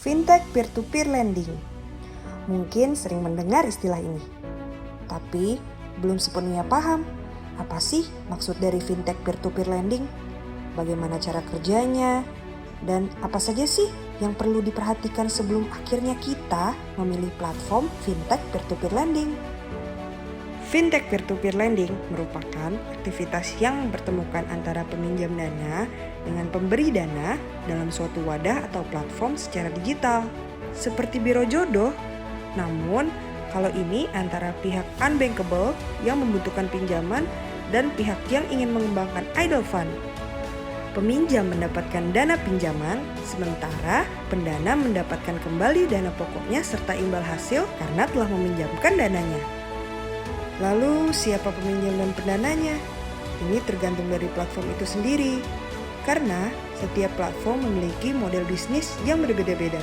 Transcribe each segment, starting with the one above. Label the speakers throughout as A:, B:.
A: Fintech peer-to-peer lending. Mungkin sering mendengar istilah ini, tapi belum sepenuhnya paham apa sih maksud dari fintech peer-to-peer lending, bagaimana cara kerjanya, dan apa saja sih yang perlu diperhatikan sebelum akhirnya kita memilih platform fintech peer-to-peer lending. Fintech peer-to-peer lending merupakan aktivitas yang mempertemukan antara peminjam dana dengan pemberi dana dalam suatu wadah atau platform secara digital, seperti biro jodoh. Namun, kalau ini antara pihak unbankable yang membutuhkan pinjaman dan pihak yang ingin mengembangkan idle fund. Peminjam mendapatkan dana pinjaman, sementara pendana mendapatkan kembali dana pokoknya serta imbal hasil karena telah meminjamkan dananya. Lalu siapa peminjam dan pendananya? Ini tergantung dari platform itu sendiri, karena setiap platform memiliki model bisnis yang berbeda-beda.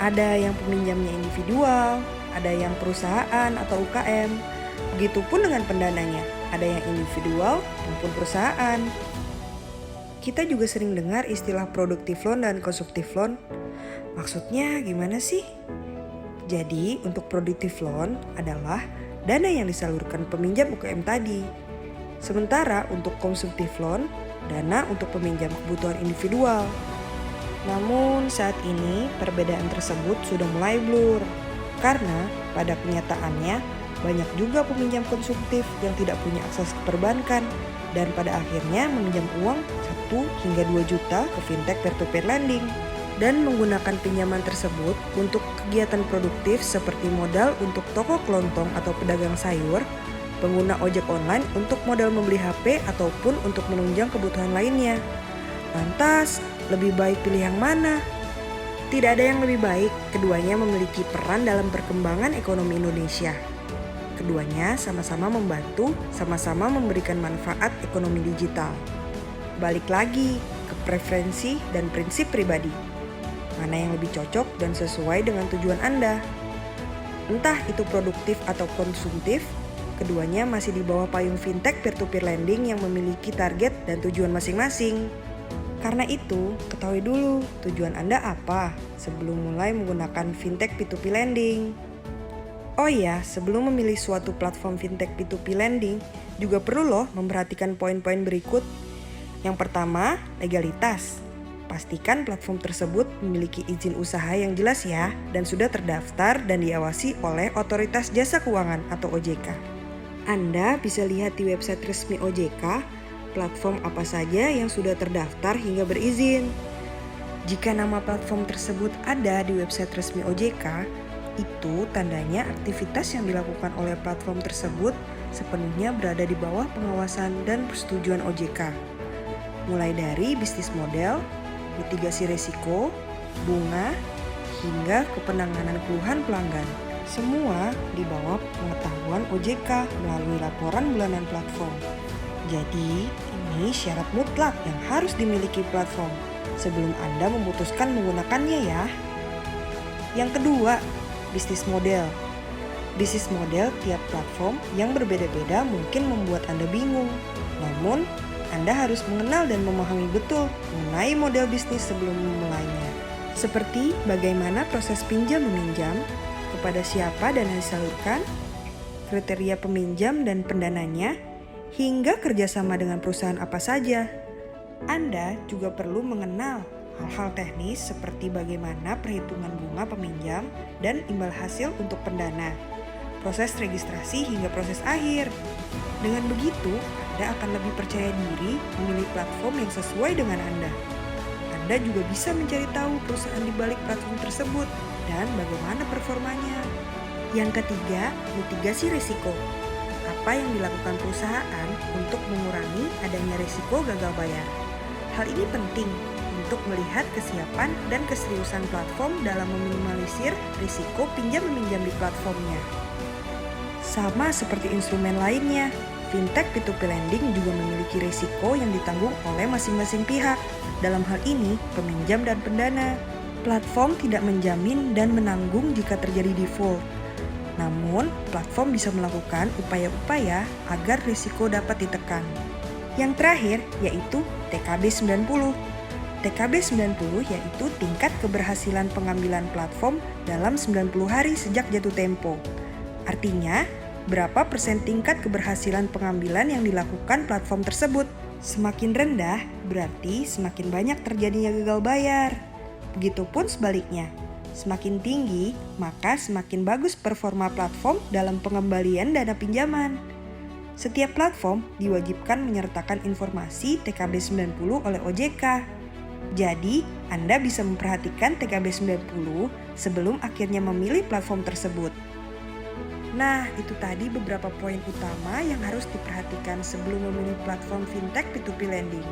A: Ada yang peminjamnya individual, ada yang perusahaan atau UKM. Begitupun dengan pendananya, ada yang individual maupun perusahaan. Kita juga sering dengar istilah produktif loan dan konsumtif loan. Maksudnya gimana sih? Jadi untuk produktif loan adalah dana yang disalurkan peminjam UKM tadi. Sementara untuk konsumtif loan, dana untuk peminjam kebutuhan individual. Namun saat ini perbedaan tersebut sudah mulai blur. Karena pada kenyataannya banyak juga peminjam konsumtif yang tidak punya akses ke perbankan dan pada akhirnya meminjam uang 1 hingga 2 juta ke fintech peer-to-peer lending dan menggunakan pinjaman tersebut untuk kegiatan produktif seperti modal untuk toko kelontong atau pedagang sayur, pengguna ojek online untuk modal membeli HP ataupun untuk menunjang kebutuhan lainnya. Lantas, lebih baik pilih yang mana? Tidak ada yang lebih baik, keduanya memiliki peran dalam perkembangan ekonomi Indonesia. Keduanya sama-sama membantu, sama-sama memberikan manfaat ekonomi digital. Balik lagi ke preferensi dan prinsip pribadi. Mana yang lebih cocok dan sesuai dengan tujuan Anda. Entah itu produktif atau konsumtif, keduanya masih di bawah payung fintech peer-to-peer lending yang memiliki target dan tujuan masing-masing. Karena itu, ketahui dulu tujuan Anda apa sebelum mulai menggunakan fintech P2P lending. Oh iya, sebelum memilih suatu platform fintech P2P lending, juga perlu loh memperhatikan poin-poin berikut. Yang pertama, legalitas. Pastikan platform tersebut memiliki izin usaha yang jelas ya dan sudah terdaftar dan diawasi oleh Otoritas Jasa Keuangan atau OJK. Anda bisa lihat di website resmi OJK platform apa saja yang sudah terdaftar hingga berizin. Jika nama platform tersebut ada di website resmi OJK, itu tandanya aktivitas yang dilakukan oleh platform tersebut sepenuhnya berada di bawah pengawasan dan persetujuan OJK. Mulai dari bisnis model, mitigasi risiko, bunga, hingga kepenanganan keluhan pelanggan. Semua di bawah pengetahuan OJK melalui laporan bulanan platform. Jadi, ini syarat mutlak yang harus dimiliki platform sebelum Anda memutuskan menggunakannya ya. Yang kedua, bisnis model. Bisnis model tiap platform yang berbeda-beda mungkin membuat Anda bingung. Namun, Anda harus mengenal dan memahami betul mengenai model bisnis sebelum memulainya. Seperti bagaimana proses pinjam meminjam, kepada siapa dana disalurkan, kriteria peminjam dan pendananya, hingga kerjasama dengan perusahaan apa saja. Anda juga perlu mengenal hal-hal teknis seperti bagaimana perhitungan bunga peminjam dan imbal hasil untuk pendana, proses registrasi hingga proses akhir. Dengan begitu, Anda akan lebih percaya diri memilih platform yang sesuai dengan Anda. Anda juga bisa mencari tahu perusahaan di balik platform tersebut dan bagaimana performanya. Yang ketiga, mitigasi risiko. Apa yang dilakukan perusahaan untuk mengurangi adanya risiko gagal bayar? Hal ini penting untuk melihat kesiapan dan keseriusan platform dalam meminimalisir risiko pinjam-meminjam di platformnya. Sama seperti instrumen lainnya, fintech P2P lending juga memiliki risiko yang ditanggung oleh masing-masing pihak. Dalam hal ini, peminjam dan pendana. Platform tidak menjamin dan menanggung jika terjadi default. Namun, platform bisa melakukan upaya-upaya agar risiko dapat ditekan. Yang terakhir yaitu TKB 90. TKB 90 yaitu tingkat keberhasilan pengambilan platform dalam 90 hari sejak jatuh tempo. Artinya, berapa persen tingkat keberhasilan pengambilan yang dilakukan platform tersebut. Semakin rendah, berarti semakin banyak terjadinya gagal bayar. Begitupun sebaliknya. Semakin tinggi, maka semakin bagus performa platform dalam pengembalian dana pinjaman. Setiap platform diwajibkan menyertakan informasi TKB 90 oleh OJK. Jadi, Anda bisa memperhatikan TKB 90 sebelum akhirnya memilih platform tersebut. Nah, itu tadi beberapa poin utama yang harus diperhatikan sebelum memilih platform fintech P2P lending.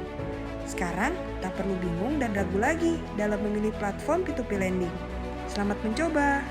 A: Sekarang, tak perlu bingung dan ragu lagi dalam memilih platform P2P lending. Selamat mencoba!